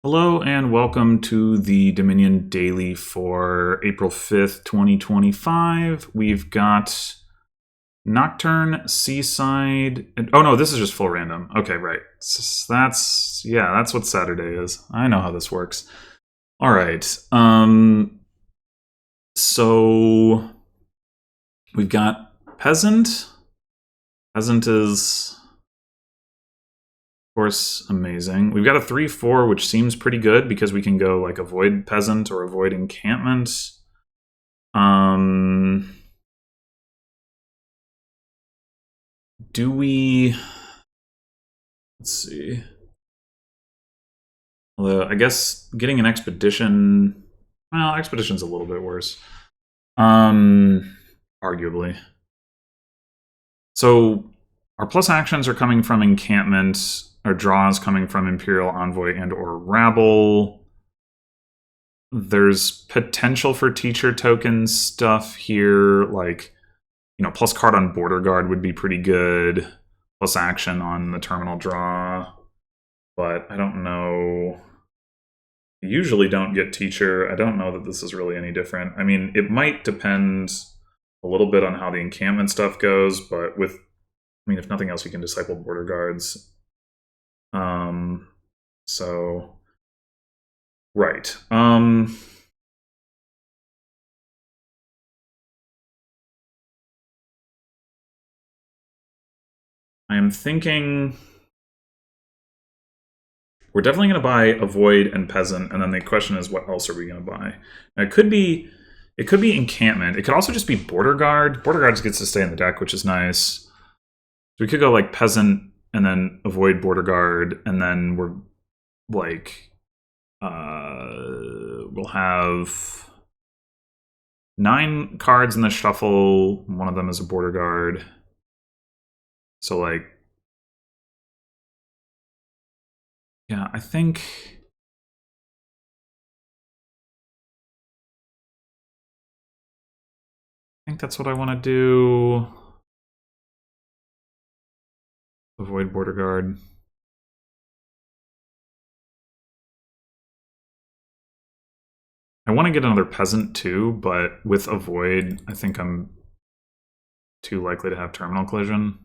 Hello and welcome to the Dominion Daily for April 5th, 2025. We've got Nocturne, Seaside, and oh no, this is just full random. Okay, right. That's what Saturday is. I know how this works. All right. So we've got Peasant. Peasant is course, amazing. We've got a 3-4, which seems pretty good because we can go like avoid peasant or avoid encampment. Do we... Let's see. Although, I guess getting an expedition... Well, expedition's a little bit worse. Arguably. So, our plus actions are coming from encampment. Our draws coming from Imperial Envoy and or Rabble. There's potential for teacher token stuff here, like, you know, plus card on Border Guard would be pretty good. Plus action on the terminal draw. But I don't know. I usually don't get teacher. I don't know that this is really any different. I mean, it might depend a little bit on how the encampment stuff goes, but with, I mean, if nothing else, you can disciple Border Guards. So, right. I am thinking we're definitely going to buy Avoid and Peasant, and then the question is, what else are we going to buy? Now, it could be Encampment. It could also just be Border Guard. Border Guard gets to stay in the deck, which is nice. So we could go like Peasant and then Avoid Border Guard, and then we're like, we'll have 9 cards in the shuffle. One of them is a Border Guard. So like, yeah, I think that's what I want to do. Avoid Border Guard. I want to get another Peasant too, but with Avoid, I think I'm too likely to have Terminal Collision.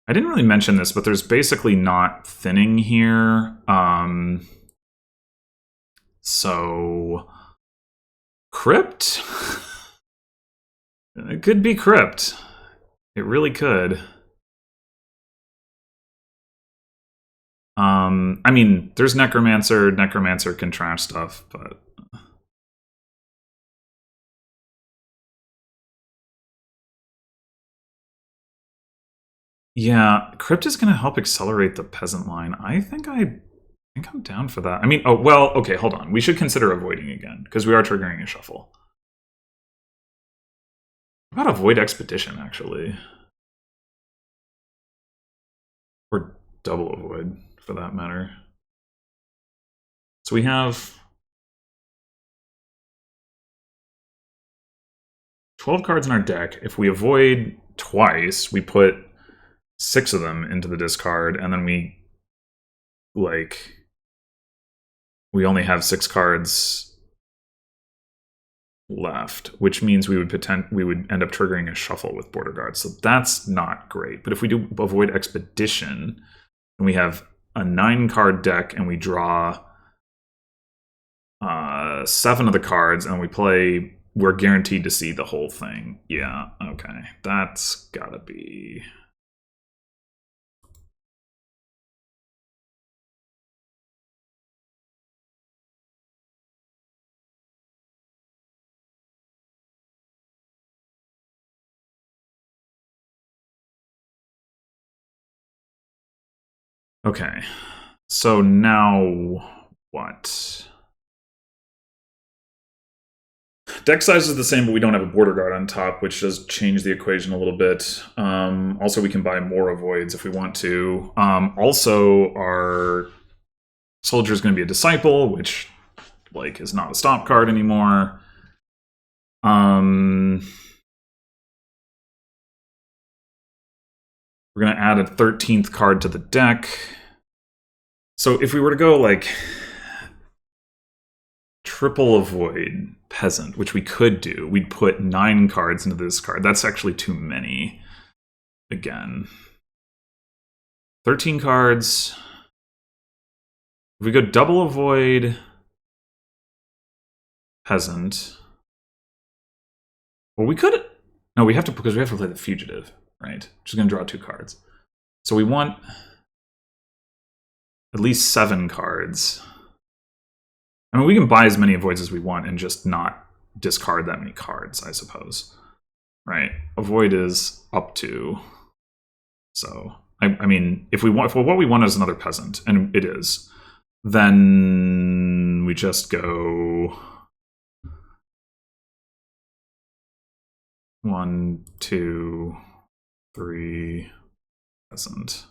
I didn't really mention this, but there's basically not thinning here. So, Crypt? It could be Crypt. It really could. I mean, there's Necromancer. Necromancer can trash stuff, but... Yeah, Crypt is going to help accelerate the Peasant line. I think I'm down for that. I mean, oh, well, okay, hold on. We should consider avoiding again, because we are triggering a shuffle. How about Avoid Expedition, actually? Or double Avoid, for that matter. So we have 12 cards in our deck. If we avoid twice, we put 6 of them into the discard, and then we, like, we only have 6 cards left, which means we would end up triggering a shuffle with Border Guard. So that's not great. But if we do Avoid Expedition, and we have a 9-card deck, and we draw 7 of the cards, and we play, we're guaranteed to see the whole thing. Yeah, okay. That's gotta be... Okay, so now what? Deck size is the same, but we don't have a Border Guard on top, which does change the equation a little bit. Also, we can buy more Avoids if we want to. Also, our Soldier is going to be a Disciple, which, like, is not a stop card anymore. We're going to add a 13th card to the deck. So if we were to go like triple avoid peasant, which we could do, we'd put 9 cards into this card. That's actually too many. Again, 13 cards. If we go double avoid peasant, well, we could. No, we have to, because we have to play the fugitive, right? Which is going to draw 2 cards. So we want at least 7 cards. I mean, we can buy as many avoids as we want and just not discard that many cards, I suppose. Right? Avoid is up to. So, I mean, if what we want is another peasant, and it is, then we just go 1, 2, 3, peasant.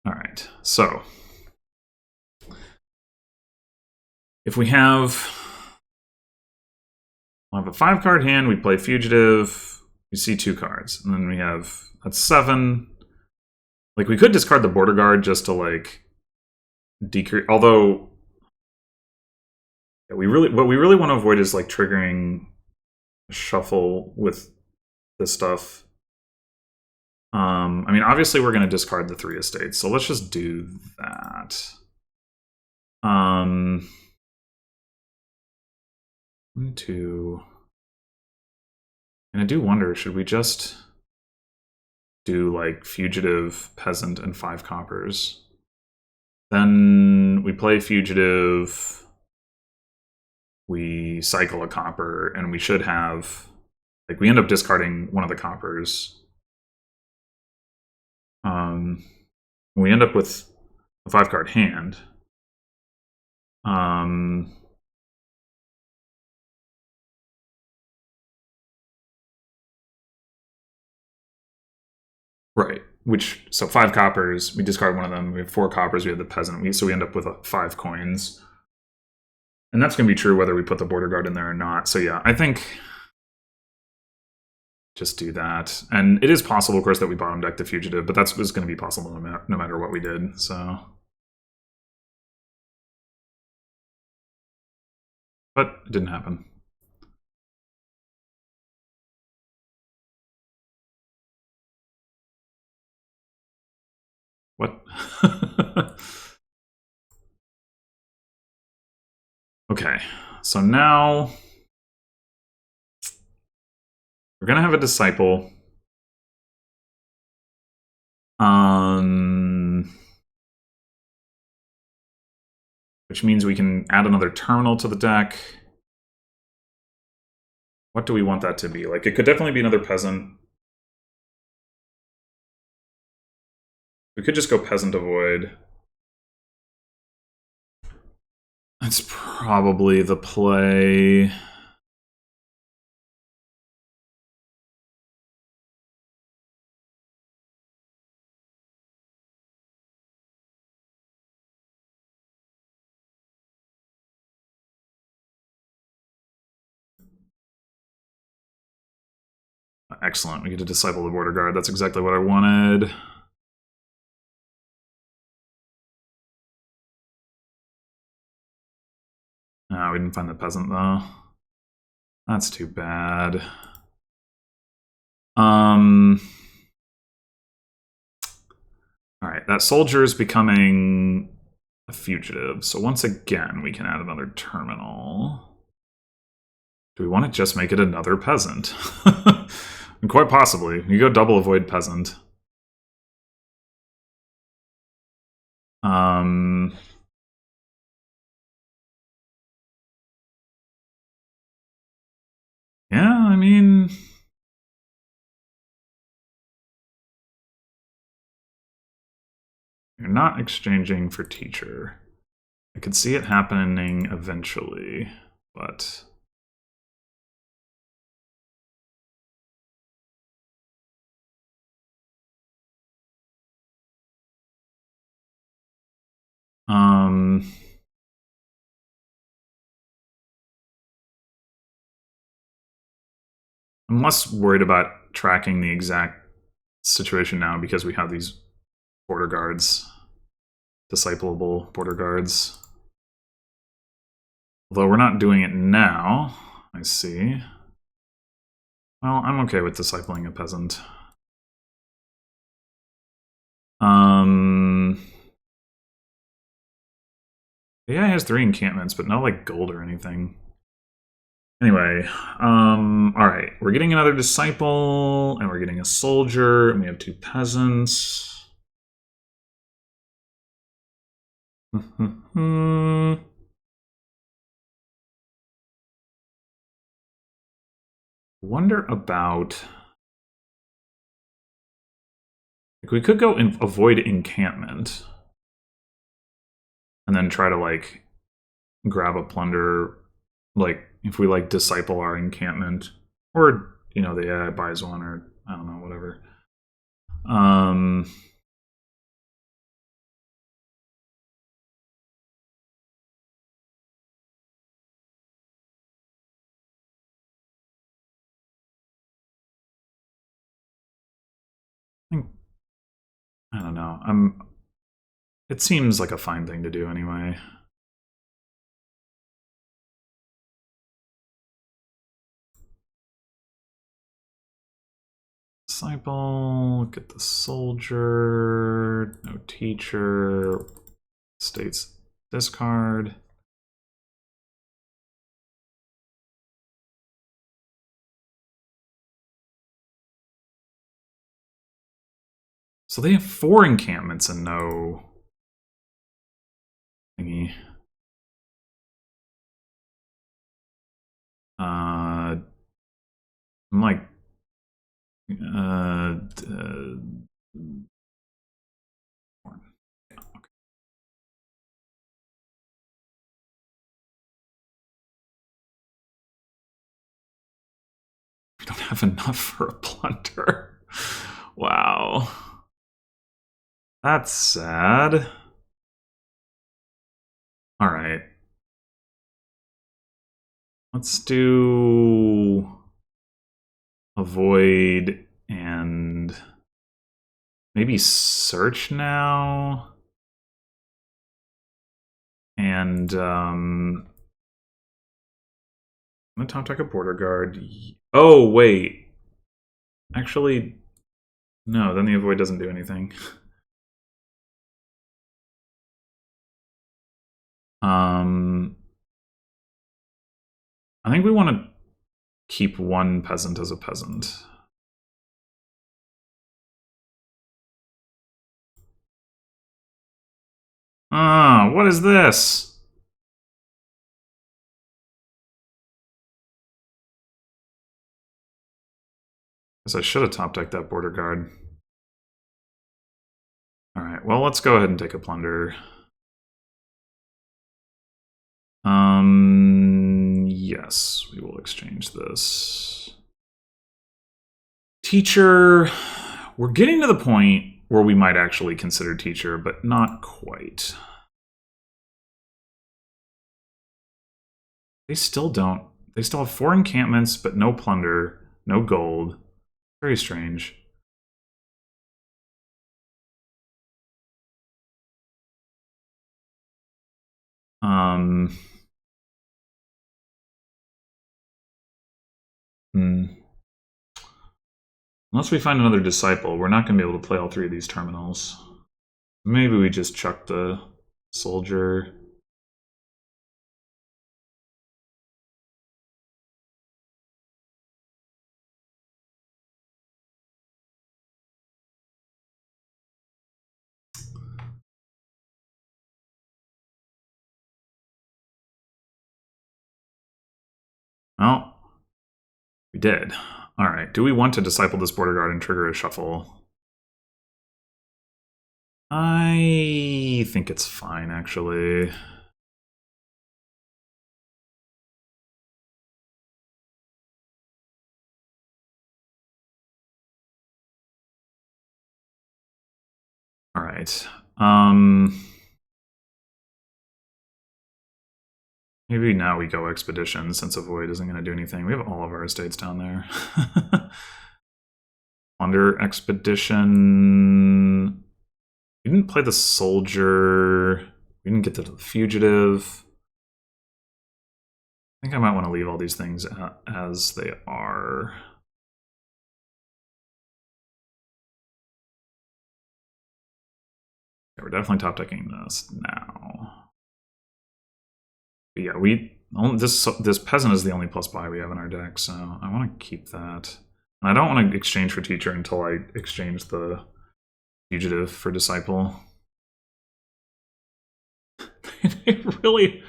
All right, so if we'll have a 5-card hand, we play fugitive, we see 2 cards, and then we have, that's 7. Like, we could discard the border guard just to, like, decrease, although what we really want to avoid is, like, triggering a shuffle with this stuff. I mean, obviously we're going to discard the 3 estates, so let's just do that. 1, 2. And I do wonder, should we just do like fugitive, peasant, and 5 coppers? Then we play fugitive, we cycle a copper, and we should have, like, we end up discarding one of the coppers. We end up with a 5-card hand. Right. So 5 coppers, we discard one of them. We have 4 coppers, we have the peasant. So we end up with 5 coins. And that's going to be true whether we put the border guard in there or not. So yeah, I think just do that. And it is possible, of course, that we bottom deck the fugitive, but that's going to be possible no matter what we did. So, but it didn't happen. What? Okay, so now we're gonna have a disciple. Which means we can add another terminal to the deck. What do we want that to be? Like, it could definitely be another peasant. We could just go peasant avoid. That's probably the play. Excellent. We get to disciple the border guard. That's exactly what I wanted. No, we didn't find the peasant, though. That's too bad. Alright, that soldier is becoming a fugitive. So once again, we can add another terminal. Do we want to just make it another peasant? Quite possibly. You go double avoid peasant. Yeah, I mean, you're not exchanging for teacher. I could see it happening eventually, but I'm less worried about tracking the exact situation now because we have these border guards. Discipleable border guards. Although we're not doing it now, I see. Well, I'm okay with discipling a peasant. The guy has 3 encampments, but no like gold or anything. Anyway, alright. We're getting another disciple, and we're getting a soldier, and we have 2 peasants. Wonder about... Like, we could go and avoid encampment. And then try to, like, grab a plunder, like, if we, like, disciple our encampment. Or, you know, the AI buys one, or, I don't know, whatever. I don't know. It seems like a fine thing to do anyway. Disciple, get the soldier, no teacher, states discard. So they have 4 encampments and no thingy. I'm like, we don't have enough for a plunder. Wow. That's sad. Alright. Let's do avoid and maybe search now. And I'm gonna top deck a border guard. Oh, wait. Actually, no, then the avoid doesn't do anything. I think we want to keep 1 peasant as a peasant. Ah, what is this? Guess I should have top decked that border guard. Alright, well, let's go ahead and take a plunder. Yes, we will exchange this. Teacher, we're getting to the point where we might actually consider teacher, but not quite. They still don't. They still have 4 encampments, but no plunder, no gold. Very strange. Unless we find another disciple, we're not going to be able to play all 3 of these terminals. Maybe we just chuck the soldier. Well, we did. Alright, do we want to disciple this border guard and trigger a shuffle? I think it's fine, actually. Alright. Maybe now we go expedition, since avoid isn't going to do anything. We have all of our estates down there. Plunder expedition. We didn't play the soldier. We didn't get to the fugitive. I think I might want to leave all these things as they are. Okay, we're definitely top decking this now. But yeah, this peasant is the only plus buy we have in our deck, so I want to keep that. And I don't want to exchange for teacher until I exchange the fugitive for disciple. They really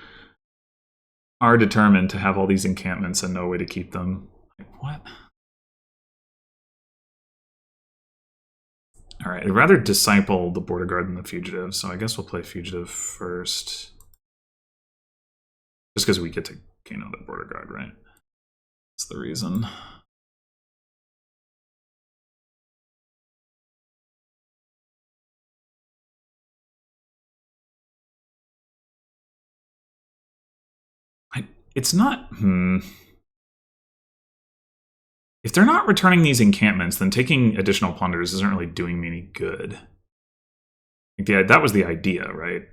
are determined to have all these encampments and no way to keep them. What? All right, I'd rather disciple the border guard than the fugitive, so I guess we'll play fugitive first. Just because we get to gain another border guard, right? That's the reason. It's not... If they're not returning these encampments, then taking additional plunders isn't really doing me any good. Yeah, that was the idea, right?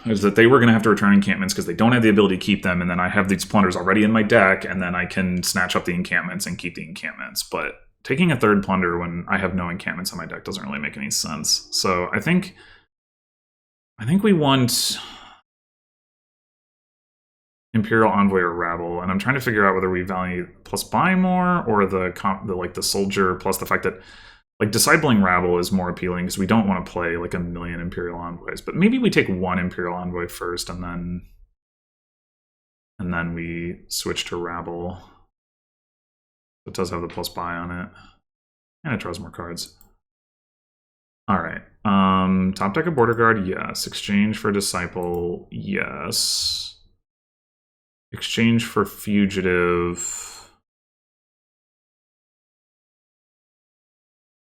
Is that they were going to have to return encampments because they don't have the ability to keep them, and then I have these plunders already in my deck, and then I can snatch up the encampments and keep the encampments. But taking a third plunder when I have no encampments in my deck doesn't really make any sense. So I think we want Imperial Envoy or Rabble, and I'm trying to figure out whether we value plus buy more or the soldier, plus the fact that like discipling Rabble is more appealing because we don't want to play like a million Imperial Envoys. But maybe we take one Imperial Envoy first and then we switch to Rabble. It does have the plus buy on it. And it draws more cards. Alright. Top deck a border guard, yes. Exchange for disciple, yes. Exchange for fugitive.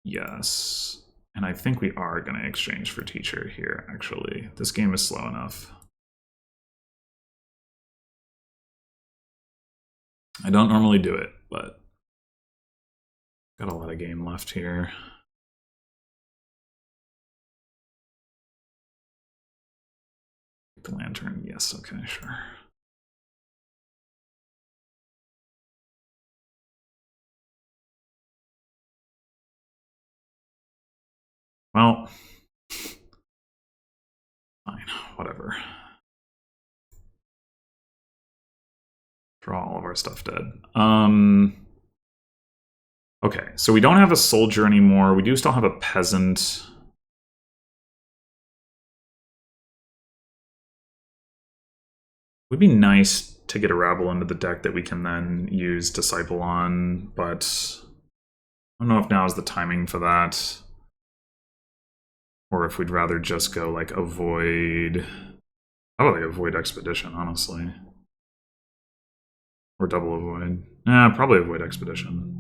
Yes. And I think we are going to exchange for teacher here, actually. This game is slow enough. I don't normally do it, but got a lot of game left here. The lantern, yes, okay, sure. Well, fine, whatever. Draw all of our stuff dead. Okay, so we don't have a soldier anymore. We do still have a peasant. It would be nice to get a rabble into the deck that we can then use disciple on, but I don't know if now is the timing for that. Or if we'd rather just go like avoid. I would like avoid expedition, honestly. Or double avoid. Probably avoid expedition.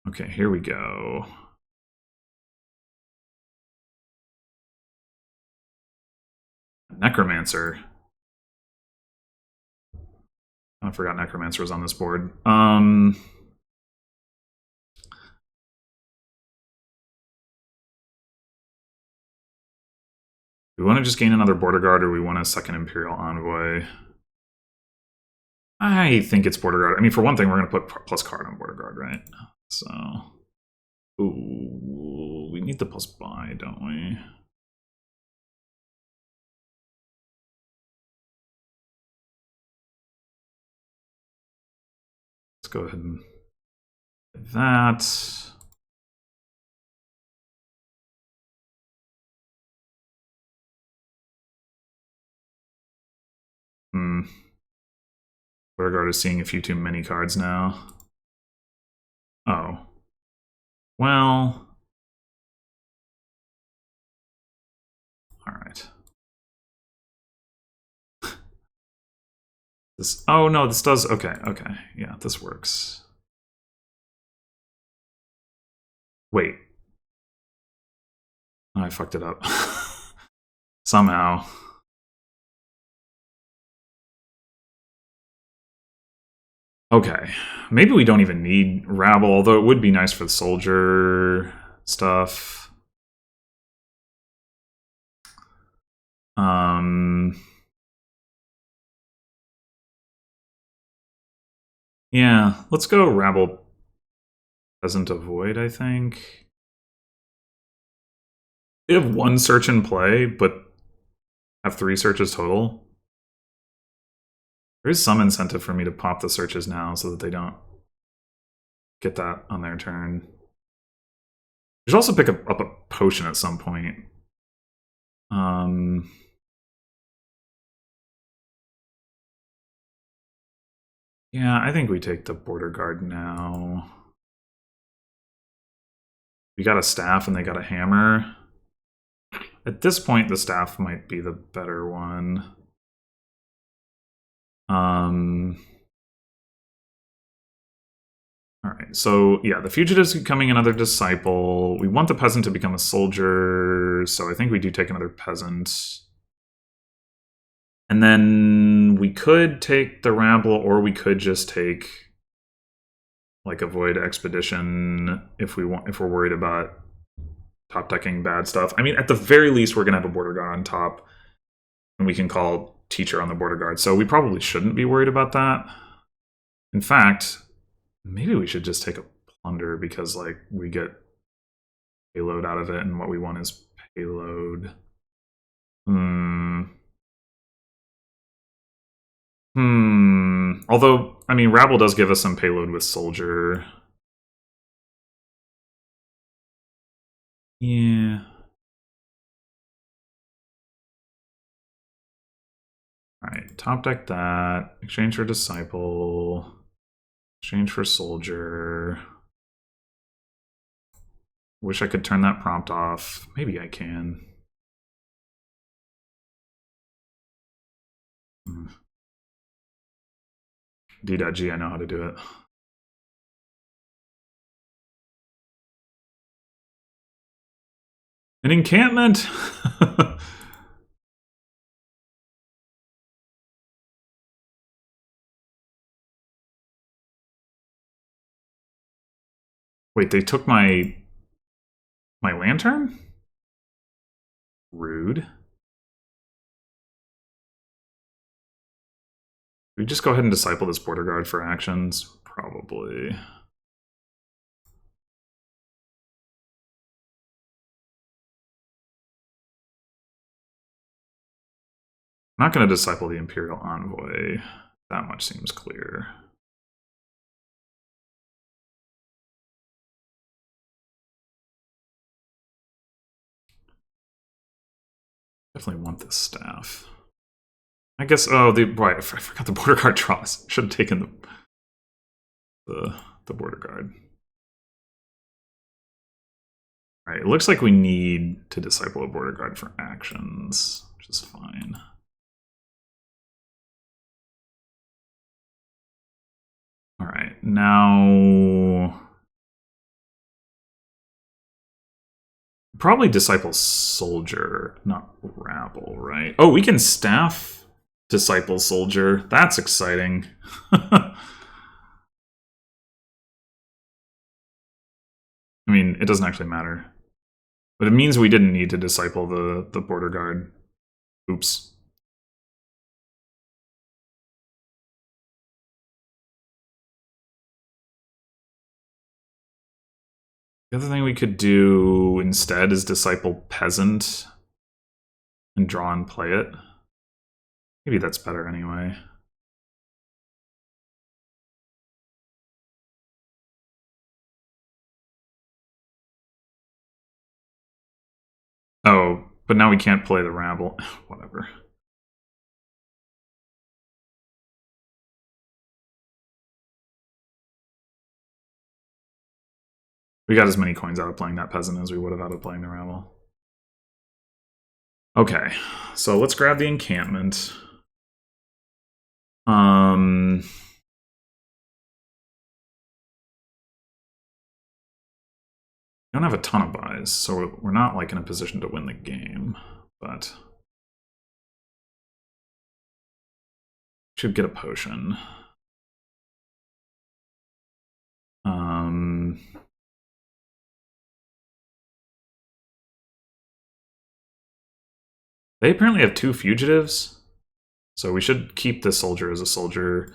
Okay, here we go. Necromancer. I forgot Necromancer was on this board. We want to just gain another border guard, or we want a second Imperial Envoy? I think it's border guard. I mean, for one thing, we're going to put plus card on border guard, right? So, ooh, we need the plus buy, don't we? Let's go ahead and do that. Border guard is seeing a few too many cards now. Oh. Well. Alright. This, oh no, this does, okay, okay. Yeah, this works. Wait. Oh, I fucked it up. Somehow. Okay. Maybe we don't even need rabble, although it would be nice for the soldier stuff. Yeah, let's go rabble peasant avoid, I think. We have one search in play, but have 3 searches total. There is some incentive for me to pop the searches now so that they don't get that on their turn. We should also pick up a potion at some point. Yeah, I think we take the border guard now. We got a staff and they got a hammer. At this point, the staff might be the better one. Alright, so yeah, the fugitive's becoming another disciple. We want the peasant to become a soldier, so I think we do take another peasant. And then we could take the rabble, or we could just take like avoid expedition if we're worried about top decking bad stuff. I mean, at the very least, we're gonna have a border guard on top, and we can call teacher on the border guard. So we probably shouldn't be worried about that. In fact, maybe we should just take a plunder because like we get payload out of it, and what we want is payload. Although, I mean, rabble does give us some payload with soldier. Yeah. Alright, top deck that. Exchange for disciple. Exchange for soldier. Wish I could turn that prompt off. Maybe I can. D.G, I know how to do it. An encampment? Wait, they took my lantern? Rude. We just go ahead and disciple this border guard for actions? Probably. I'm not going to disciple the Imperial Envoy. That much seems clear. Definitely want this staff. I guess, oh, right, I forgot the border guard draws. Should have taken the border guard. All right, it looks like we need to disciple a border guard for actions, which is fine. All right, now probably disciple soldier, not rabble, right? Oh, we can staff disciple soldier. That's exciting. I mean, it doesn't actually matter. But it means we didn't need to disciple the border guard. Oops. The other thing we could do instead is disciple peasant and draw and play it. Maybe that's better anyway. Oh, but now we can't play the rabble. Whatever. We got as many coins out of playing that peasant as we would have out of playing the rabble. Okay, so let's grab the encampment. Um, we don't have a ton of buys, so we're not like in a position to win the game, but should get a potion. They apparently have 2 fugitives, so we should keep this soldier as a soldier.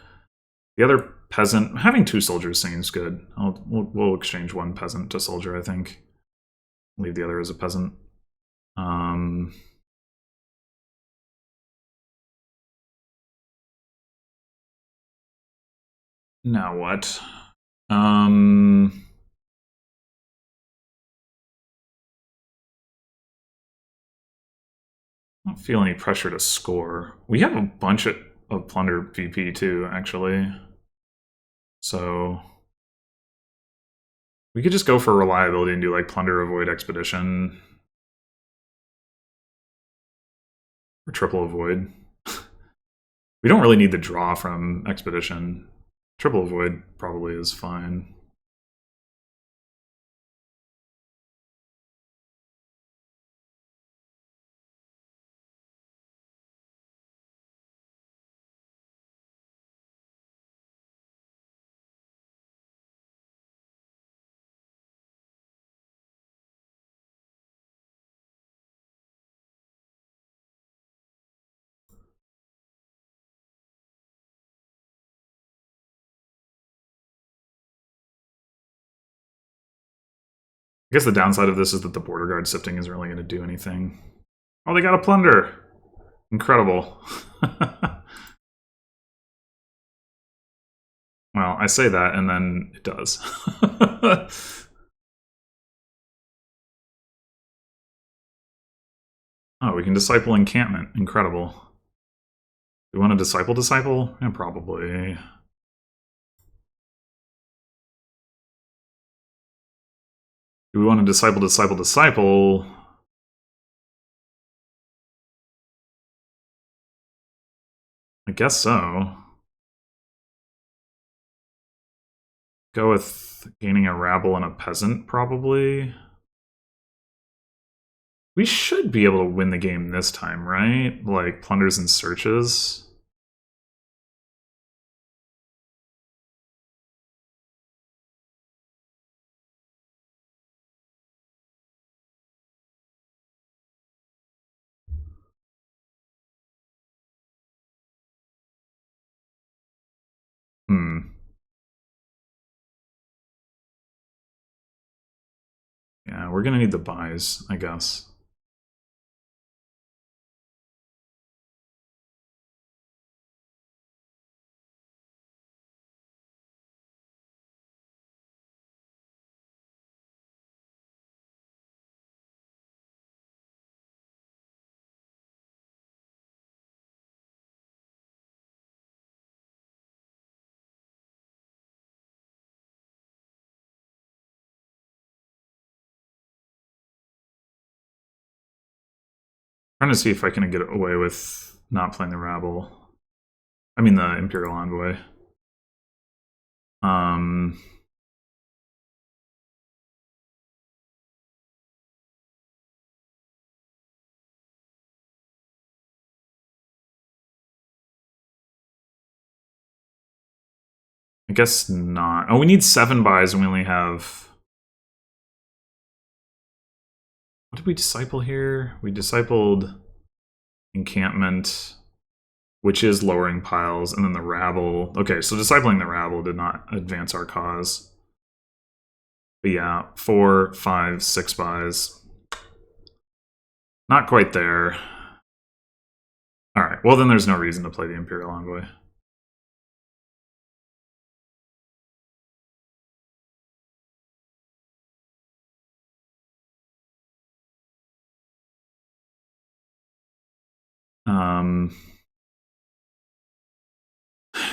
The other peasant, having 2 soldiers seems good. We'll exchange 1 peasant to soldier, I think. Leave the other as a peasant. Now what? I don't feel any pressure to score. We have a bunch of plunder VP too, actually. So we could just go for reliability and do like plunder avoid expedition. Or triple avoid. We don't really need the draw from expedition. Triple avoid probably is fine. I guess the downside of this is that the border guard sifting isn't really going to do anything. Oh, they got a plunder! Incredible. Well, I say that, and then it does. Oh, we can disciple encampment. Incredible. Do we want to disciple? Yeah, probably. Do we want to disciple? I guess so. Go with gaining a rabble and a peasant, probably. We should be able to win the game this time, right? Like, plunders and searches. Yeah, we're gonna need the buys, I guess. Trying to see if I can get away with not playing the rabble. I mean the Imperial Envoy. I guess not. Oh, we need 7 buys and we only have... What did we disciple here? We discipled encampment, which is lowering piles, and then the rabble. Okay, so discipling the rabble did not advance our cause. But yeah, 4, 5, 6 buys. Not quite there. Alright, well then there's no reason to play the Imperial Envoy.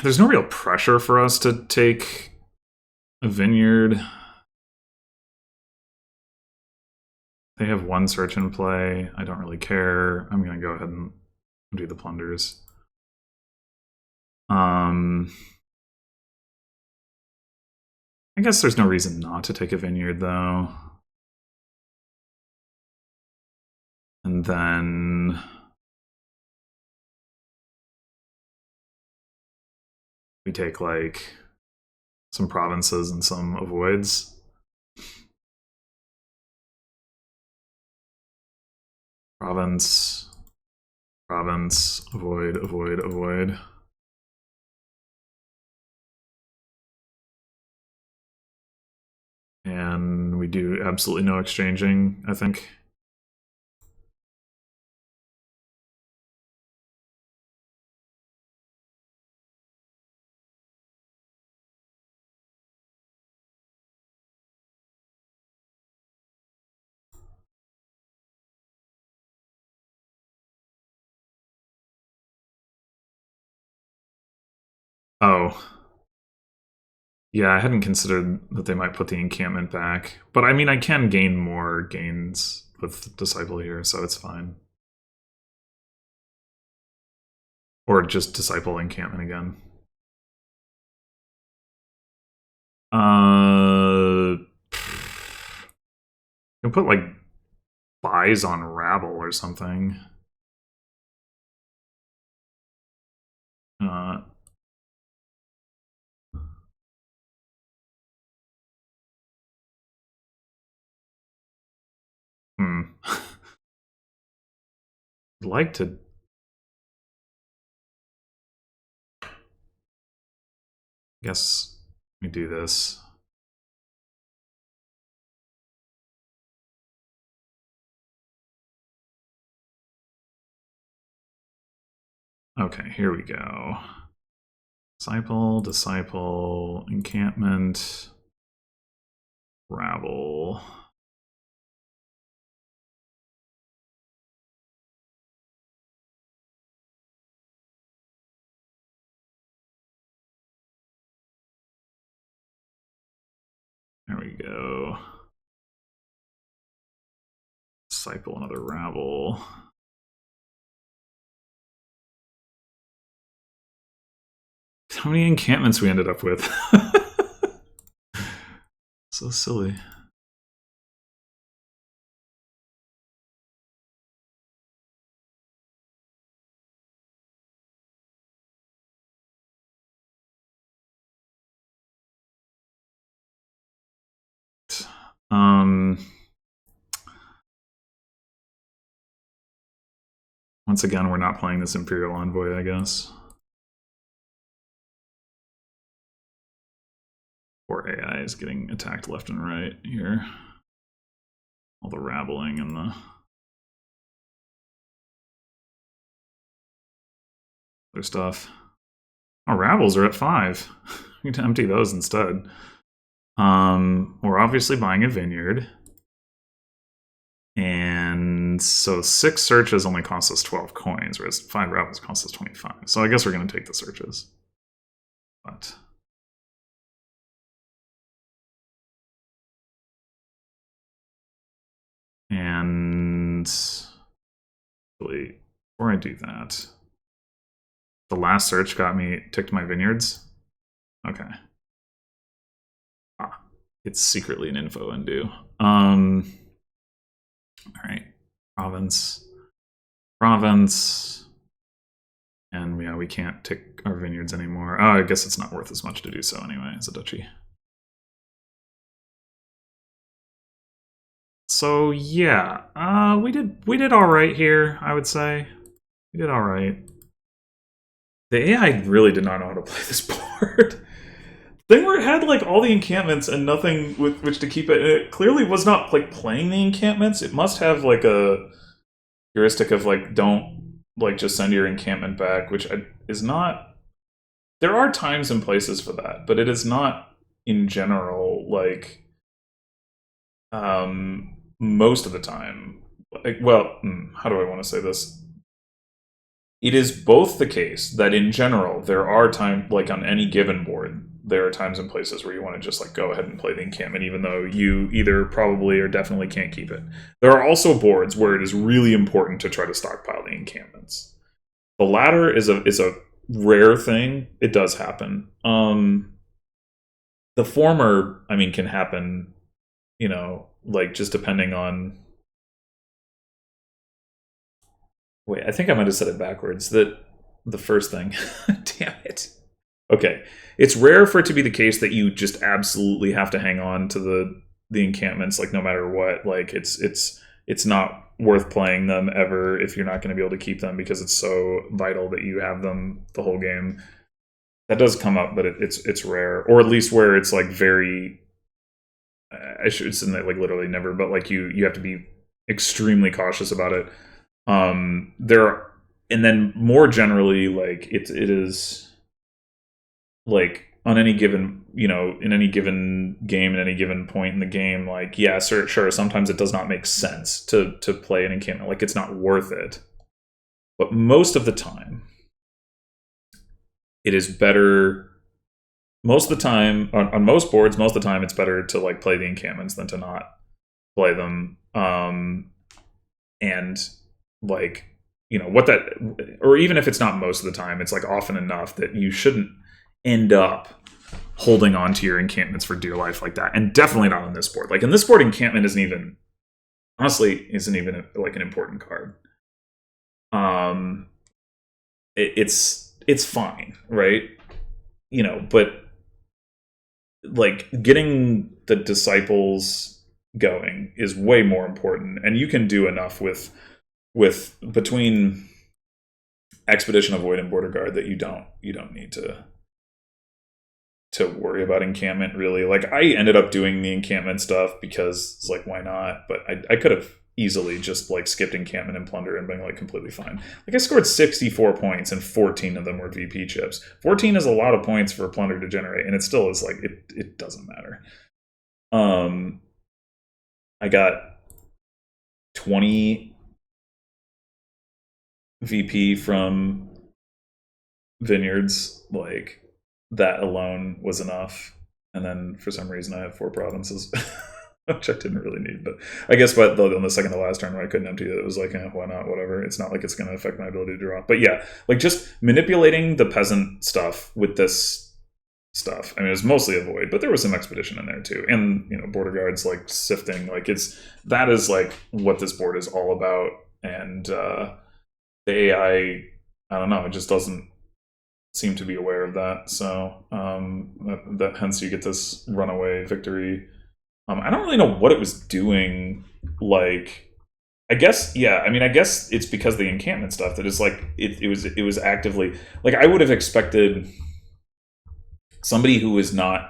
There's no real pressure for us to take a vineyard. They have 1 search in play. I don't really care. I'm going to go ahead and do the plunders. I guess there's no reason not to take a vineyard, though. And then we take, like, some provinces and some avoids. Province, province, avoid, avoid, avoid. And we do absolutely no exchanging, I think. Oh. Yeah, I hadn't considered that they might put the encampment back. But I mean, I can gain more gains with Disciple here, so it's fine. Or just Disciple encampment again. You can put, like, buys on Rabble or something. I'd like to... Guess we do this. Okay, here we go. Disciple, Disciple, encampment, Rabble. There we go. Disciple, another Rabble. How many encampments we ended up with? So silly. Once again, we're not playing this Imperial Envoy, I guess. Poor AI is getting attacked left and right here. All the rabbling and the other stuff. Oh, Rabbles are at 5. We can empty those instead. We're obviously buying a vineyard. And so 6 searches only cost us 12 coins, whereas 5 Rabbles cost us 25. So I guess we're going to take the searches. But... And... Really, before I do that... The last search got me, ticked my vineyards. Okay. Ah, it's secretly an info undo. Alright. Province. Province. And yeah, we can't tick our vineyards anymore. Oh, I guess it's not worth as much to do so anyway as a duchy. So yeah, we did all right here, I would say. We did all right. The AI really did not know how to play this board. Thing where it had like all the encampments and nothing with which to keep it. It clearly was not like playing the encampments. It must have like a heuristic of like don't like just send your encampment back, which is not. There are times and places for that, but it is not in general like most of the time. Like, well, how do I want to say this? It is both the case that in general there are times, like on any given board, there are times and places where you want to just like go ahead and play the encampment, even though you either probably or definitely can't keep it. There are also boards where it is really important to try to stockpile the encampments. The latter is a rare thing. It does happen. The former, I mean, can happen, like just depending on. Wait, I think I might have said it backwards. That the first thing. Damn it. Okay, it's rare for it to be the case that you just absolutely have to hang on to the encampments, like no matter what. Like it's not worth playing them ever if you're not going to be able to keep them because it's so vital that you have them the whole game. That does come up, but it's rare, or at least where it's like very. I should say like literally never, but like you have to be extremely cautious about it. There, and then more generally, like it is like on any given, in any given game, at any given point in the game, like yeah, sure, sometimes it does not make sense to play an encampment, like it's not worth it. But most of the time, it is better. Most of the time, on most boards, most of the time, it's better to like play the encampments than to not play them. And like what that, or even if it's not most of the time, it's like often enough that you shouldn't end up holding on to your encampments for dear life like that. And definitely not on this board. Like in this board, encampment isn't even like an important card. It's fine, right? But like getting the disciples going is way more important, and you can do enough with between Expedition, Avoid, and Border Guard that you don't need to worry about encampment really. Like I ended up doing the encampment stuff because it's like why not, but I could have easily just like skipped encampment and plunder and been like completely fine. Like I scored 64 points and 14 of them were VP chips. 14 is a lot of points for plunder to generate, and it still is like it doesn't matter. I got 20 VP from vineyards, like that alone was enough. And then for some reason I have 4 provinces. Which I didn't really need, but I guess on the second to last turn where I couldn't empty it, it was like, why not, whatever. It's not like it's going to affect my ability to draw. But yeah, like just manipulating the peasant stuff with this stuff. I mean, it was mostly Avoid, but there was some Expedition in there too. And, Border Guards, like sifting, like that is like what this board is all about. And the AI, I don't know, it just doesn't seem to be aware of that. So that hence you get this runaway victory. I don't really know what it was doing. Like, I guess it's because the encampment stuff that is like it was actively like I would have expected somebody who was not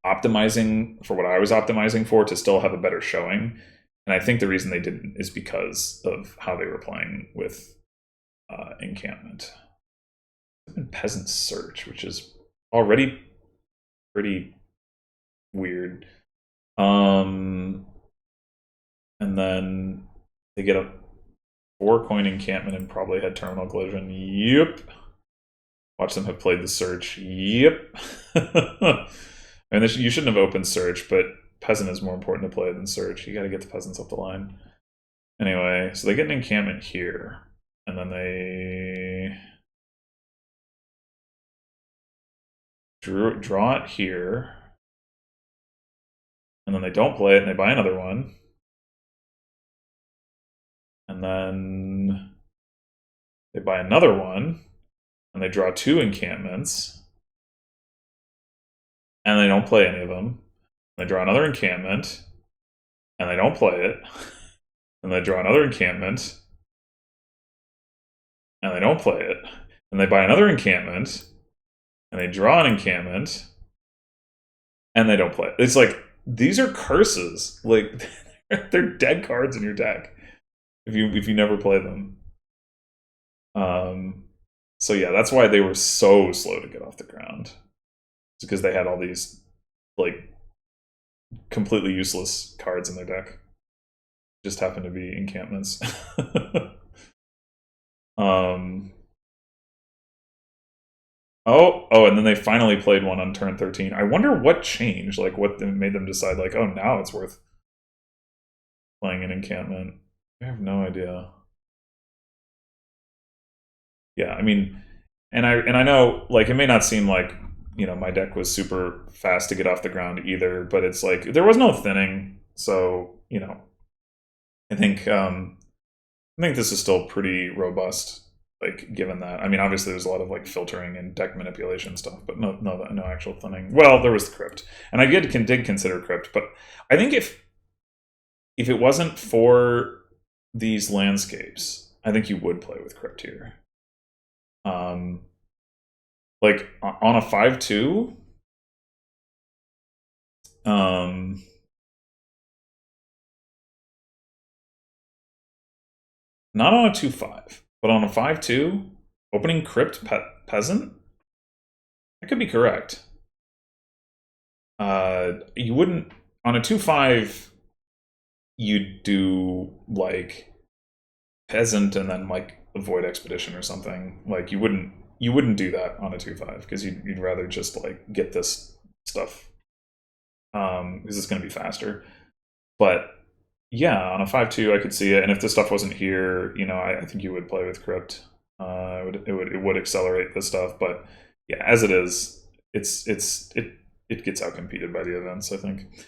optimizing for what I was optimizing for to still have a better showing. And I think the reason they didn't is because of how they were playing with encampment. And Peasant Search, which is already pretty weird. And then they get a 4-coin encampment and probably had terminal collision. Yep. Watch them have played the search. Yep. And you shouldn't have opened search, but peasant is more important to play than search. You got to get the peasants up the line. Anyway, so they get an encampment here, and then they draw it here. And then they don't play it, and they buy another one. And then they buy another one, and they draw 2 encampments. And they don't play any of them. They draw another encampment, and they don't play it. And they draw another encampment, and they don't play it. And they buy another encampment, and they draw an encampment, and they don't play it. It's like, these are curses. Like they're dead cards in your deck if you never play them. So yeah, that's why they were so slow to get off the ground. It's because they had all these like completely useless cards in their deck. Just happened to be encampments. Oh, and then they finally played one on turn 13. I wonder what changed, like what made them decide, like, oh, now it's worth playing an encampment. I have no idea. Yeah, I mean, And I know, like, it may not seem like, you know, my deck was super fast to get off the ground either, but it's like there was no thinning, so, you know, I think this is still pretty robust. Like, given that, I mean, obviously there's a lot of like filtering and deck manipulation stuff, but no actual thinning. Well, there was Crypt, and I did consider Crypt, but I think if it wasn't for these landscapes, I think you would play with Crypt here. Like on a 5/2, not on a 2/5, but on a 5/2, opening Crypt Peasant, that could be correct. You wouldn't on a 2/5. You'd do like Peasant and then like Avoid Expedition or something. Like you wouldn't do that on a 2/5 because you'd rather just like get this stuff because it's going to be faster. But yeah, on a 5/2 I could see it, and if this stuff wasn't here, you know, I think you would play with Crypt. It would accelerate this stuff, but yeah, as it is, it gets outcompeted by the events, I think.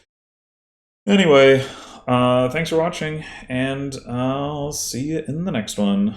Anyway, thanks for watching, and I'll see you in the next one.